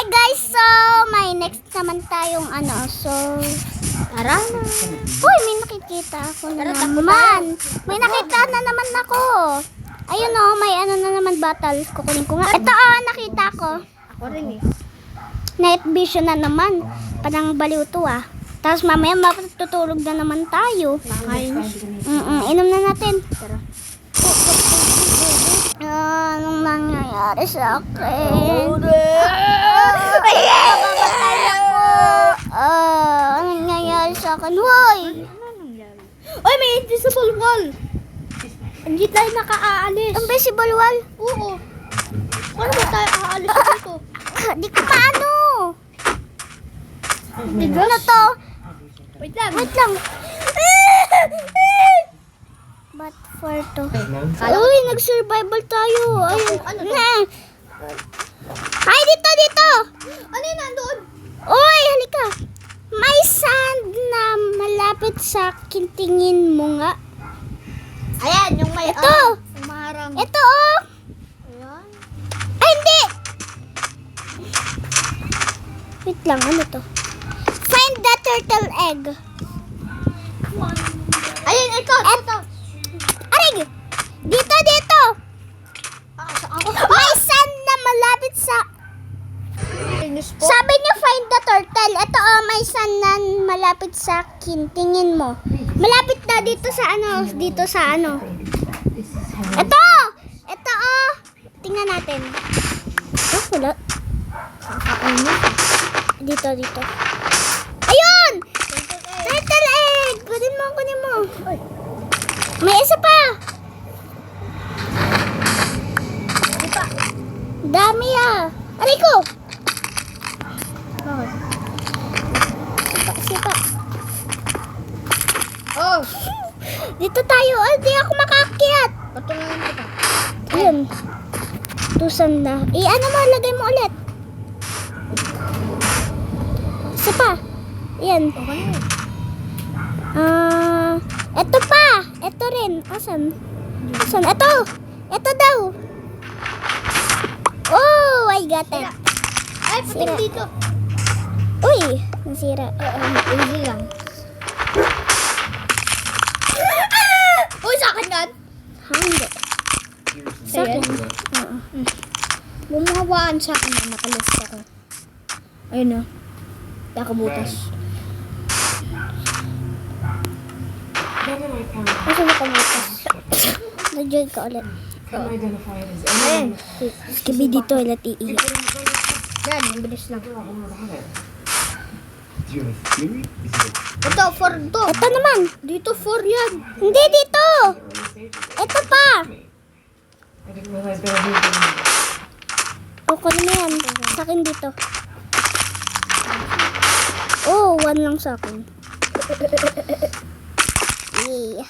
guys, so may next naman tayong so tara na. Uy, may nakikita ako na naman. May nakita na naman ako. Ayun may na naman battle. Kukunin ko nga. Ito nakita ko. Ako rin eh. Night vision na naman. Parang baliw to Tapos mamaya matutulog na naman tayo. Inom na natin. Tara. Anong nangyayari sa akin? Anong nangyayari sa akin? Hoy! Ano nangyari? Oy, may invisible wall. Hindi tayo nakaalis. Invisible wall? Oo. Paano ba tayo aalis dito? Di ko paano. Tigas? Ano to? Wait lang. Wait lang. But for to. Uy, nag-survival tayo. Ayun. Ano to? Na. Ay, dito. Ano yun nandoon? Uy, halika. May sand na malapit sa akin. Tingin mo nga. Ayan, yung may Ito. yung maharang. Ito, Ayan. Ay, hindi. Wait lang, ano to? Find the turtle egg. Ayun, ito. Arig! Dito. May sand na malapit sa... Sabi niyo find the turtle. Ito may sand na malapit sa akin. Tingin mo. Malapit na dito sa Ito! Tingnan natin. Wala. Dito. Ayun! Turtle egg! Kunin mo. May isa pa. Dami Aray ko! Sipa. Oh, Dito tayo. Di ako makaakyat. patulungan kita. Ayun. Tusan na. Lagay mo ulit. Isa pa. Ayan. Okay. Ito pa. Ito rin. Asan? Ito. Ito daw. Oh, I got it. Ay, pating Sira. dito. Uy, nasira. Easy lang. Uy, sa akin yan. Hindi. Sa akin. Oo. Bumawaan sa akin na nakalis ako. Ayun na. Nakabutas. Asan nakabutas? Na-join ka ulit. Ayan. Kibi dito ulit iiyak. Yan, ang bilis lang. Ito, 4 to. Ito naman. Dito, 4 yan. Hindi dito. Ito pa. O, kunin mo yan. Sa akin dito. Oh, 1 lang sa akin. Yay.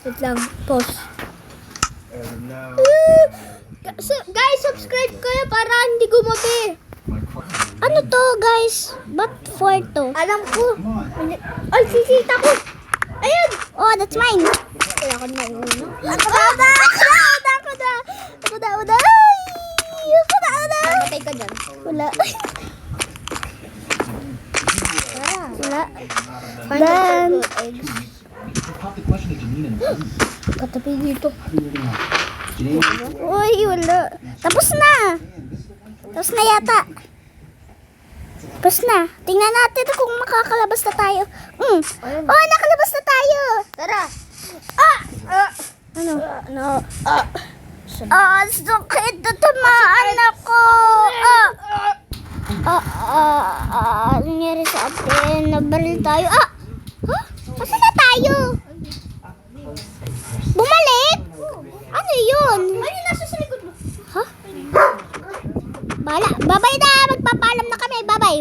Wait lang, pause. Guys, subscribe kayo para hindi gumabi. Ano to, guys? Ba't 4 to? Alam ko. Ay, sisita ko. Ayan. Oh, that's mine. Kaya ko na yun. Ako na. Mamatay ka dyan. Wala. Wala. Find Dan. the turtle eggs. Katabi dito. Uy, wala. Tapos na. Tapos na yata. Tapos na. Tingnan natin kung makakalabas na tayo. Ayun. Oh, nakalabas na tayo. Tara. Ano? No. Sakit na tamaan ako. Ano nangyari sa atin? Nabaril tayo. Huh? Saan na tayo?